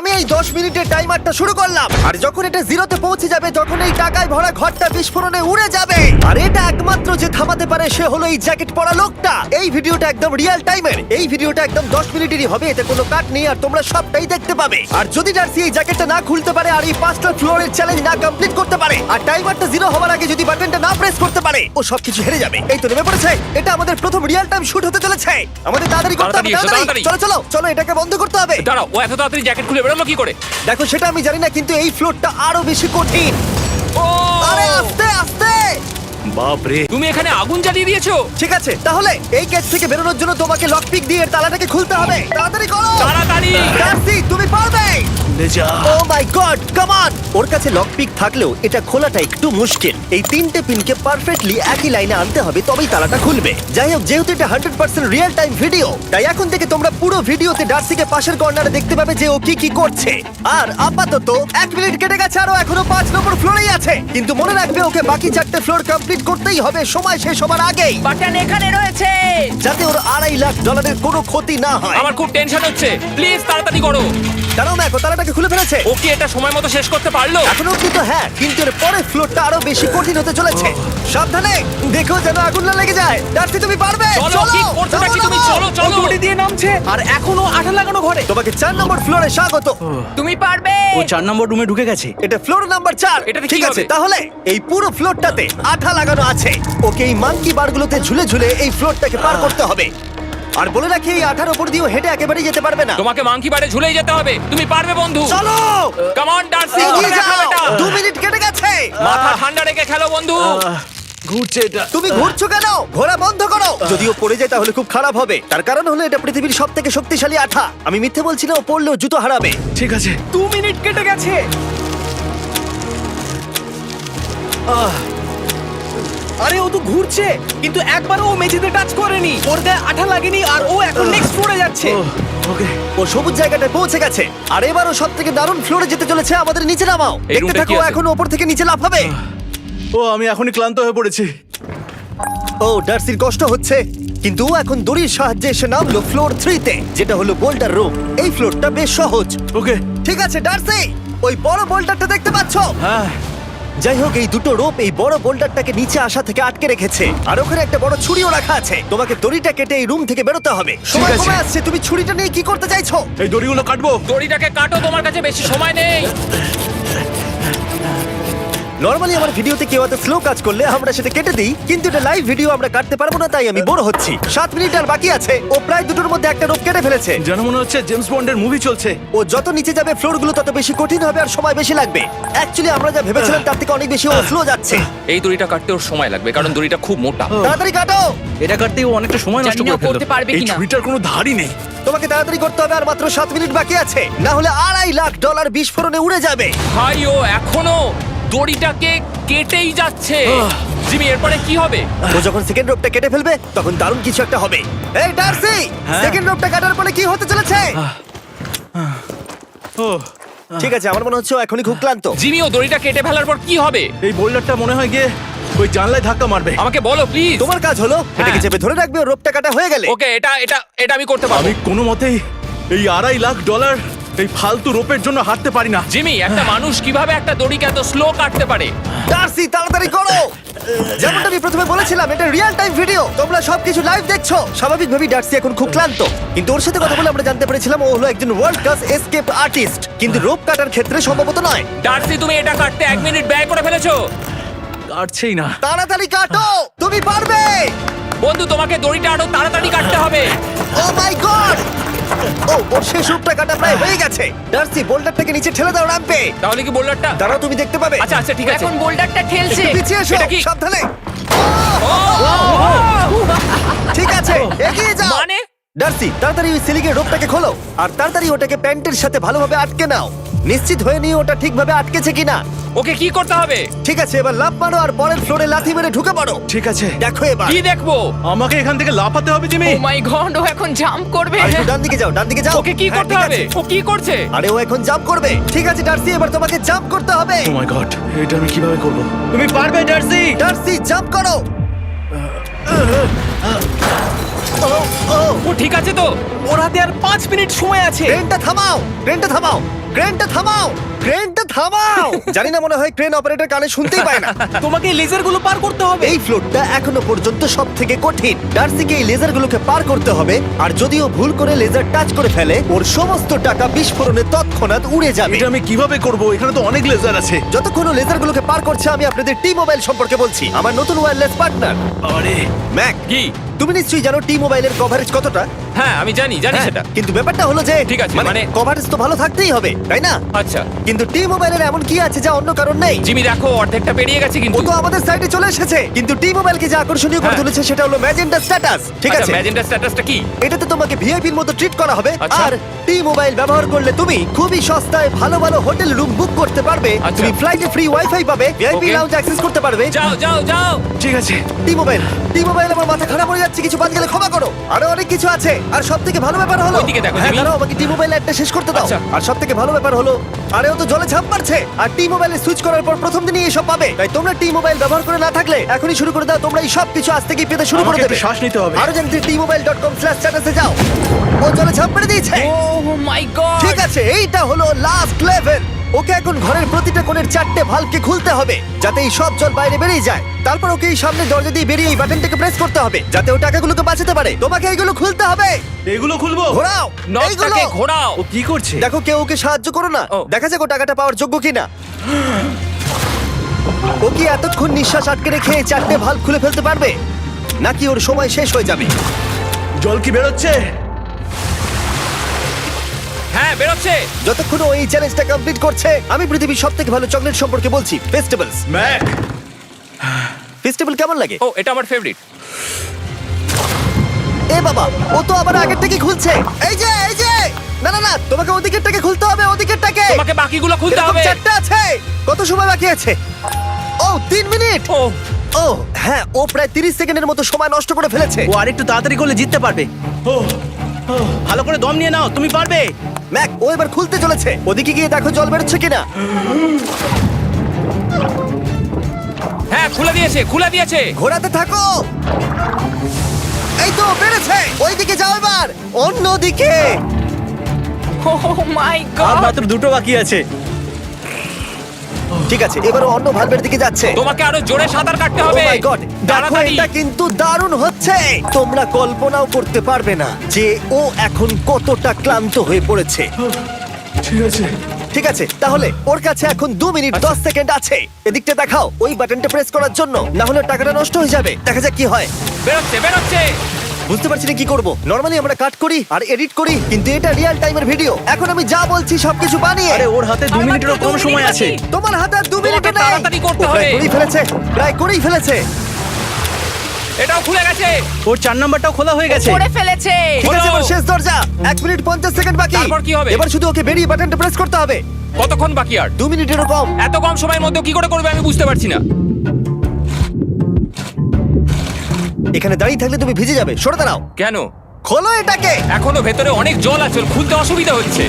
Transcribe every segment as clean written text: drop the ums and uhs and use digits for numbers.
আমি এই 10 মিনিটের টাইমারটা শুরু করলাম, আর যখন এটা জিরোতে পৌঁছে যাবে তখন এই টাকায় ভরা ঘরটা বিস্ফোরণে উড়ে যাবে। আর এটা একমাত্র যে থামাতে পারে সে হলো এই জ্যাকেট পরা লোকটা। এই ভিডিওটা একদম রিয়েল টাইমের, এই ভিডিওটা একদম 10 মিনিটেরই হবে, এতে কোনো কাট নেই আর তোমরা সবটাই দেখতে পাবে। আর যদি ডার্সি এই জ্যাকেটটা না খুলতে পারে আর এই 5টা ফ্লোরের চ্যালেঞ্জ না কমপ্লিট করতে পারে আর টাইমারটা জিরো হওয়ার আগে যদি বাটনটা না প্রেস করতে পারে, ও সবকিছু হেরে যাবে। এই তো নেমে পড়েছে, এটা আমাদের প্রথম রিয়েল টাইম শুট হতে চলেছে। আমাদের তাড়াতাড়ি করতে হবে, তাড়াতাড়ি চলো চলো চলো, এটাকে বন্ধ করতে হবে। দাঁড়াও, ও এত তাড়াতাড়ি জ্যাকেট খুলে বেরোলো কি করে? দেখো সেটা আমি জানি না, কিন্তু এই ফ্লোরটা আরো বেশি কঠিন। ও আরে আস্তে আস্তে। বাপরে, তুমি এখানে আগুন জ্বালিয়ে দিয়েছো। ঠিক আছে, তাহলে এই কেস থেকে বেরোনোর জন্য তোমাকে লক পিক দিয়ে এর তালাটাকে খুলতে হবে। তাড়াতাড়ি করো তাড়াতাড়ি। ডার্সি, তুমি পারবে। নেজা। ও মাই গড, কাম অন। ওর কাছে লক পিক থাকলেও এটা খোলাটা একটু মুশকিল। এই 3টে পিনকে পারফেক্টলি একই লাইনে আনতে হবে, তবেই তালাটা খুলবে। যাই হোক, যেহেতু এটা 100% রিয়েল টাইম ভিডিও, তাই এখন থেকে তোমরা পুরো ভিডিওতে ডার্সিকে পাশের কর্নারে দেখতে পাবে যে ও কি কি করছে। আর আপাতত 1 মিনিট কেটে গেছে, আরো এখনো 5 নম্বর ফ্লোরেই আছে। কিন্তু মনে রাখবে, ওকে বাকি 4টে ফ্লোর কমপ্লিট করতেই হবে সময় শেষ হবার আগেই, বাটন এখানে রয়েছে। যাতে ওর $2.5 লাখ কোনো ক্ষতি না হয়। আমার খুব টেনশন হচ্ছে, প্লিজ তাড়াতাড়ি করো। দাঁড়াও, ম্যাকো তালাটাকে খুলে ফেলেছে। ও কি এটা সময় মতো শেষ করতে পারলো? এখনো অব্দি তো হ্যাঁ, কিন্তু এর পরের ফ্লোরটা আরো বেশি কঠিন হতে চলেছে। সাবধানে, দেখো যেন আগুন না লেগে যায়। ডার্সি, তুমি পারবে। চলো, কি করছো নাকি তুমি? চলো চলো। দড়ি দিয়ে নামছে আর এখনো আঠা লাগানো ঘরে। তোমাকে 4 নম্বর ফ্লোরে স্বাগত। তুমি পারবে। ও 4 নম্বর রুমে ঢুকে গেছে। এটা ফ্লোর নাম্বার 4। এটাতে কি ঠিক আছে, হবে? তাহলে এই পুরো ফ্লোরটাতে আঠা লাগানো আছে। ওকে এই মাঙ্কি বারগুলোতে ঝুলে ঝুলে এই ফ্লোরটাকে পার করতে হবে। আর বলে রাখি, এই আঠার উপর দিয়েও হেঁটে একেবারেই যেতে পারবে না। তোমাকে মাংকি বারে ঝুলেই যেতে হবে। তুমি পারবে বন্ধু। চলো, কাম অন ডার্সি, এগিয়ে দেখাও যাও। এটা। 2 মিনিট কেটে গেছে। মাথা ঠান্ডা রেখে খেলো বন্ধু। ঘুরছে এটা। তুমি ঘুরছো কেন? ঘোরা বন্ধ করো। যদিও পড়ে যায় তাহলে খুব খারাপ হবে। তার কারণ হলো এটা পৃথিবীর সবথেকে শক্তিশালী আঠা। আমি মিথ্যে বলছি না, ও পড়লেও জুতো হারাবে। ঠিক আছে। 2 মিনিট কেটে গেছে। আরে ও তো ঘুরছে, কিন্তু একবারও ও মেঝেতে টাচ করেনি। ওর গায়ে আঠা লাগেনি আর ও এখন নেক্সট ফ্লোরে যাচ্ছে। ওকে। ও সবুজ জায়গাটায় পৌঁছে গেছে। আর এবারও সব থেকে দারুণ ফ্লোরে যেতে চলেছে। আমাদের নিচে নামাও। এই দেখতে রুমটা থাকো, কি আছে? এখন ওপর থেকে নিচে লাফাবে। ও আমি এখনই ক্লান্ত হয়ে পড়েছি। ও ডার্সির কষ্ট হচ্ছে, কিন্তু ও এখন দড়ির সাহায্যে এসে নামলো ফ্লোর 3-তে, যেটা হলো বোল্ডার রুম। এই ফ্লোরটা বেশ সহজ। ওকে। ঠিক আছে ডার্সি, ওই বড় বোল্ডারটা দেখতে পাচ্ছো? হ্যাঁ। যাই হোক, এই দুটো রোপ এই বড় বোল্ডারটাকে নিচে আসা থেকে আটকে রেখেছে। আর ওখানে একটা বড় ছুরিও রাখা আছে। তোমাকে দড়িটা কেটে এই রুম থেকে বেরোতে হবে। সময় আছে। কমে আসছে, তুমি ছুরিটা নিয়ে কি করতে চাইছো? এই দড়িগুলো কাটবো। দড়িটাকে কাটো, তোমার কাছে বেশি সময় নেই। নরমালি আমার ভিডিওতে কেউ এত স্লো কাজ করলে আমরা সেটা কেটে দিই, কিন্তু এটা লাইভ ভিডিও আমরা কাটতে পারবো না, তাই আমি বোর হচ্ছি। 7 মিনিট আর বাকি আছে। ও প্রায় দুটোর মধ্যে একটা রোপ কেটে ফেলেছে। যেন মনে হচ্ছে জেমস বন্ডের মুভি চলছে। ও যত নিচে যাবে ফ্লোরগুলো তত বেশি কঠিন হবে আর সময় বেশি লাগবে। অ্যাকচুয়ালি আমরা যা ভেবেছিলাম তার থেকে অনেক বেশি ও স্লো যাচ্ছে। এই দড়িটা কাটতে ওর সময় লাগবে, কারণ দড়িটা খুব মোটা। তাড়াতাড়ি কাটো। এটা কাটতেই ও অনেকটা সময় নষ্ট জানি না করে ফেললো। করতে পারবে এই কিনা। ছুরিটার কোনো ধারই নেই। তোমাকে তাড়াতাড়ি করতে হবে, আর মাত্র 7 মিনিট বাকি আছে, না হলে $2.5 লাখ বিস্ফোরণে উড়ে যাবে। ভাই, ও এখনো দড়িটাকে কেটেই যাচ্ছে। জিমি, এরপরে কি হবে? ও যখন সেকেন্ড রোপটা কেটে ফেলবে তখন দারুণ কিছু একটা হবে। এই ডার্সি, সেকেন্ড রোপটা কাটার পরে কি হতে চলেছে? ও ঠিক আছে, আমার মনে হচ্ছে ও এখনই খুব ক্লান্ত। জিমি, ও দড়িটা কেটে ফেলার পর কি হবে? এই বোল্ডারটা মনে হয় গিয়ে ওই জানলায় ধাক্কা মারবে। আমাকে বলো প্লিজ। তোমার কাজ হলো এটাকে চেপে ধরে রাখবে, ও রোপটা কাটা হয়ে গেলে। ওকে, এটা এটা এটা আমি করতে পারবো। আমি কোনো মতেই এই $2.5 লাখ এই ফালতু রোপের জন্য হাঁটতে পারি না। জিমি, একটা মানুষ কিভাবে একটা দড়িকে এত স্লো কাটতে পারে? ডার্সি, তাড়াতাড়ি করো। যেমনটা আমি প্রথমে বলেছিলাম, এটা রিয়েল টাইম ভিডিও, তোমরা সবকিছু লাইভ দেখছো। স্বাভাবিকভাবেই ডার্সি এখন খুব ক্লান্ত, কিন্তু ওর সাথে কথা বলে আমরা জানতে পেরেছিলাম ও হলো একজন ওয়ার্ল্ড ক্লাস এসকেপ আর্টিস্ট, কিন্তু রোপ কাটার ক্ষেত্রে সম্ভবত নয়। ডার্সি, তুমি এটা কাটতে 1 মিনিট ব্যয় করে ফেলেছো। কাটছেই না। তাড়াতাড়ি কাটো, তুমি পারবে। বন্ধু, তোমাকে দড়িটা আরো তাড়াতাড়ি কাটতে হবে। ও মাই গড! ও, ওর শেষ রূপটা কাটা প্রায় হয়ে গেছে। ডার্সি, বোল্ডারটাকে নিচে ঠেলে দাও রাম্পে। তাহলে কি বোল্ডারটা? দাঁড়াও, তুমি দেখতে পাবে। আচ্ছা আচ্ছা, ঠিক আছে। এখন বোল্ডারটা ঠেলছে। একটু পিছিয়ে এসো, এটা কি? সাবধানে। ও, ঠিক আছে, এগিয়ে যাও। মানে? ডার্সি, তাড়াতাড়ি ওই সিলিংয়ের রোপটাকে খোলো আর তাড়াতাড়ি ওটাকে প্যান্টের সাথে ভালোভাবে আটকে নাও। নিশ্চিত হয়ে নিও ওটা ঠিকভাবে আটকেছে কিনা। ওকে কি করতে হবে? ঠিক আছে, এবার লাফ মারো আর পরের ফ্লোরে লাথি মেরে ঢুকে পড়ো। ঠিক আছে। দেখো এবার। কি দেখবো? আমাকে এখান থেকে লাফাতে হবে জিমি। ও মাই গড, ও এখন জাম্প করবে। আর একটু ডান দিকে যাও, ডান দিকে যাও। ওকে কি হ্যাঁ, করতে ঠিক হবে? আছে। ও কি করছে? আরে ও এখন জাম্প করবে। ঠিক আছে ডার্সি, এবার তোমাকে জাম্প করতে হবে। ও মাই গড, এটা আমি কিভাবে করব? তুমি পারবে ডার্সি। ডার্সি, জাম্প করো। ও ও ঠিক আছে তো? ওর হাতে আর 5 মিনিট সময় আছে। ক্রেনটা থামাও, ক্রেনটা থামাও, ক্রেনটা থামাও, ক্রেনটা থামাও। জানি না, মনে হয় ক্রেন অপারেটর কানে শুনতেই পায় না। তোমাকে লেজার গুলো পার করতে হবে। এই ফ্লোরটা এখনো পর্যন্ত সব থেকে কঠিন। ডার্সিকে এই লেজারগুলোকে পার করতে হবে, আর যদিও ভুল করে লেজার টাচ করে ফেলে, ওর সমস্ত টাকা বিস্ফোরণে তৎক্ষণাৎ উড়ে যাবে। এটা আমি কিভাবে করব? এখানে তো অনেক লেজার আছে। যতক্ষণ ও লেজারগুলোকে পার করছে, আমি আপনাদের টি মোবাইল সম্পর্কে বলছি, আমার নতুন ওয়্যারলেস পার্টনার। আরে ম্যাক, কি? তুমি নিশ্চয়ই জানো টি মোবাইলের কভারেজ কতটা? হ্যাঁ আমি জানি হ্যাঁ, সেটা। কিন্তু ব্যাপারটা হলো যে ঠিক আছে, মানে- কভারেজ তো ভালো থাকতেই হবে, তাই না? আচ্ছা কিন্তু টি মোবাইলের এমন কি আছে যা অন্য কারণ নেই? জিমি দেখো অর্ধেকটা পেরিয়ে গেছে ও কিন্তু। তো আমাদের সাইডে চলে এসেছে, কিন্তু টি মোবাইলকে যে আকর্ষণীয় করে হ্যাঁ। তুলেছে সেটা হলো ম্যাজেন্টা স্ট্যাটাস। ঠিক আছে, ম্যাজেন্টা স্ট্যাটাসটা কি? এটাতে তোমাকে ভিআইপির মতো ট্রিট করা হবে। আচ্ছা। আর টি মোবাইল ব্যবহার করলে তুমি খুবই সস্তায় ভালো ভালো হোটেল রুম বুক করতে পারবে। আচ্ছা। তুমি ফ্লাইটে ফ্রি ওয়াইফাই পাবে, ভিআইপি Okay. লাউঞ্জ অ্যাক্সেস করতে পারবে। যাও যাও যাও। ঠিক আছে। টি মোবাইল আমার মাথা খারাপ হয়ে যাচ্ছে, কিছু বাদ গেলে ক্ষমা করো। আরো অনেক কিছু আছে, আর সবথেকে ভালো ব্যাপার হলো, ওইদিকে দেখো, হ্যাঁ জিমি। দাঁড়াও, আমাকে টি মোবাইল একটা শেষ করতে দাও। আচ্ছা। আর সবথেকে ভালো ব্যাপার হলো, আরে ও তো জলে ঝাঁপ মারছে, আর টি মোবাইলে সুইচ করার পর প্রথম দিনই এসব পাবে। তাই তোমরা টি মোবাইল ব্যবহার করে না থাকলে এখনই শুরু করে দাও। তোমরা এই সব কিছু আজ থেকেই পেতে শুরু করে আমাকে দেবে। একটু শ্বাস নিতে হবে। আরো জানতে tmobile.com/status-এ যাও। ও জলে ঝাঁপ মেরে দিয়েছে। ও মাই গড। ঠিক আছে, এইটা হলো লাস্ট লেভেল। ওকে এখন ঘরের প্রতিটা কোণের 4টে ভালভকে খুলতে হবে, যাতে এই সব জল বাইরে বেরিয়ে যায়। তারপর ওকে এই সামনে দরজা দিয়ে বেরিয়ে এই বাটনটাকে প্রেস করতে হবে, যাতে ও টাকাগুলোকে বাঁচাতে পারে। তোমাকে এইগুলো খুলতে হবে। এগুলো খুলবো? ঘোরাও এইগুলো। নটটাকে ঘোরাও। ও কি করছে? দেখো কেউ ওকে সাহায্য করো না, ও। দেখা যাক ও টাকাটা পাওয়ার যোগ্য কিনা। ও কি এতক্ষণ নিঃশ্বাস আটকে রেখে 4টে ভালভ খুলে ফেলতে পারবে, নাকি ওর সময় শেষ হয়ে যাবে? জল কি বেরোচ্ছে? হ্যাঁ বেরোচ্ছে। যতক্ষণ ও এই চ্যালেঞ্জটা কমপ্লিট করছে, আমি পৃথিবীর সবথেকে ভালো চকলেট সম্পর্কে বলছি, ফেস্টিভ্যালস। ম্যাক, ফেস্টিভ্যাল কেমন লাগে? ও এটা আমার ফেভারিট। এ বাবা, ও তো আবার আগের থেকে খুলছে। এই যে না না না, তোমাকে ওদিকেরটাকে খুলতে হবে, ওদিকেরটাকে। তোমাকে বাকিগুলো খুলতে এরকম হবে। 4টা আছে। কত সময় বাকি আছে? ও 3 মিনিট। ও ও হ্যাঁ, ও প্রায় 30 সেকেন্ডের মতো সময় নষ্ট করে ফেলেছে। ও আরেকটু তাড়াতাড়ি করলে জিততে পারবে। ভালো করে দম নিয়ে নাও, তুমি পারবে। ম্যাক, ও এবার খুলতে চলেছে। ওদিকে গিয়ে দেখো জল বেরোচ্ছে কিনা। হ্যাঁ খুলে দিয়েছে খুলে দিয়েছে। ঘোরাতে থাকো। এই তো বেড়েছে। ওইদিকে যাও এবার, অন্যদিকে। ও মাই আর গড। মাত্র 2টো বাকি আছে। ঠিক আছে, এবার ও অন্য ভালভের দিকে যাচ্ছে। তোমাকে আরো জোরে সাঁতার কাটতে Oh হবে। my God! দেখো, তাড়াতাড়ি। এটা কিন্তু দারুণ হচ্ছে। তোমরা কল্পনাও করতে পারবে না যে ও এখন কতটা ক্লান্ত হয়ে পড়েছে। ঠিক আছে। ঠিক আছে, তাহলে ওর কাছে এখন 2 মিনিট 10 সেকেন্ড আছে। এদিকটা দেখাও, ওই বাটনটা প্রেস করার জন্য, না হলে টাকাটা নষ্ট হয়ে যাবে। দেখা যাক কি হয়। বেরোচ্ছে বেরোচ্ছে। বুঝতে পারছি না কি করব। নরমালি আমরা কাট করি আর এডিট করি, কিন্তু এটা রিয়েল টাইমের ভিডিও। এখন আমি যা বলছি সবকিছু বানিয়ে। আরে ওর হাতে 2 আর মিনিটেরও মাত্র কম 2 মিনিট সময় বাকি। আছে। তোমার হাতে আর 2 মিনিট তোমাকে নেই। তাড়াতাড়ি করতে ও প্রায় হবে। করেই ফেলেছে, প্রায় করেই ফেলেছে। এটাও খুলে গেছে। ওর 4 নাম্বারটাও খোলা হয়ে গেছে। করে ফেলেছে। ঠিক আছে, হলো। এবার শেষ দরজা। 1 মিনিট 50 সেকেন্ড বাকি। তারপর কি হবে? এবার শুধু ওকে বেরিয়ে বাটনটা প্রেস করতে হবে। কতক্ষণ বাকি আর? 2 মিনিটেরও কম। এত কম সময়ের মধ্যে কি করে করবে আমি বুঝতে পারছি না। এখানে দাঁড়িয়ে থাকলে তুমি ভিজে যাবে, সরে দাঁড়াও। কেন? খোলো এটাকে। এখনো ভেতরে অনেক জল আছে, ওর খুলতে অসুবিধা হচ্ছে।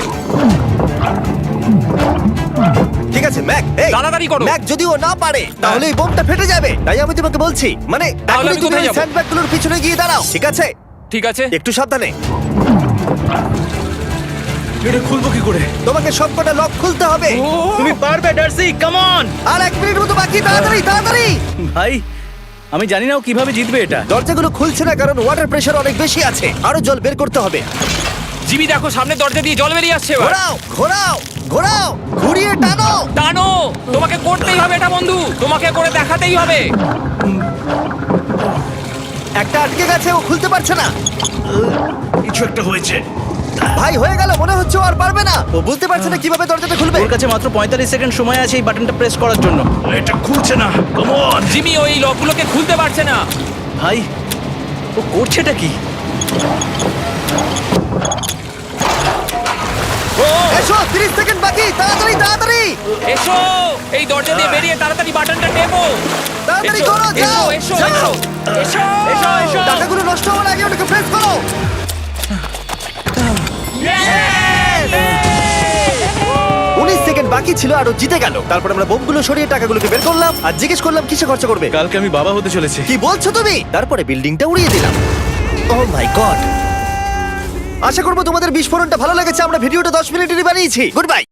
ঠিক আছে ম্যাক, এই তাড়াতাড়ি করো। ম্যাক, যদি ও না পারে তাহলে এই বোমটা ফেটে যাবে। তাই আমি তোমাকে বলছি, মানে তাহলে এখনই আমি তুমি কোথায় ওই যাবো? স্যান্ডব্যাগগুলোর পিছনে গিয়ে দাঁড়াও, ঠিক আছে? ঠিক আছে। একটু সাবধানে। এটা খুলবো কি করে? তোমাকে সবকটা লক খুলতে হবে। তুমি পারবে ডার্সি, কাম অন। আর 1 মিনিট মতো বাকি, তাড়াতাড়ি তাড়াতাড়ি। ভাই আমি জানি না ও কিভাবে জিতবে এটা। দরজাগুলো খুলছে না কারণ ওয়াটার প্রেশার অনেক বেশি আছে। আরো জল বের করতে হবে। জিমি দেখো সামনে দরজা দিয়ে জল বেরিয়ে আসছে এবার। ঘোরাও ঘোরাও ঘোরাও, ঘুরিয়ে টানো। টানো। তোমাকে করতেই হবে এটা বন্ধু, তোমাকে করে দেখাতেই হবে। একটা আটকে গেছে, ও খুলতে পারছে না। কিছু একটা হয়েছে। ভাই হয়ে গেল, মনে হচ্ছে ও আর পারবে না। ও বুঝতে পারছে না কিভাবে দরজাটা খুলবে। ওর কাছে মাত্র 45 সেকেন্ড সময় আছে এই বাটনটা প্রেস করার জন্য। এটা খুলছে না। Come on. জিমি ওই লকগুলোকে খুলতে পারছে না। ভাই ও করছেটা কি? ও এসো, 30 সেকেন্ড বাকি, তাড়াতাড়ি তাড়াতাড়ি। এসো, এই দরজা দিয়ে বেরিয়ে তাড়াতাড়ি বাটনটা টেপো। তাড়াতাড়ি এসো, করো, যাও এসো, যাও। এসো, এসো, এসো, এসো। টাকাগুলো নষ্ট হওয়ার আগে ওটাকে প্রেস করো। 19 সেকেন্ড বাকি ছিল আর ও জিতে গেল। তারপর আমরা বোমগুলো সরিয়ে টাকাগুলোকে বের করলাম আর জিজ্ঞেস করলাম কিসে খরচা করবে। কালকে আমি বাবা হতে চলেছি। কি বলছো তুমি? তারপরে বিল্ডিংটা উড়িয়ে দিলাম। ও মাই গড। আশা করবো তোমাদের বিস্ফোরণটা ভালো লেগেছে। আমরা ভিডিওটা 10 মিনিটেরই বানিয়েছি। Good bye.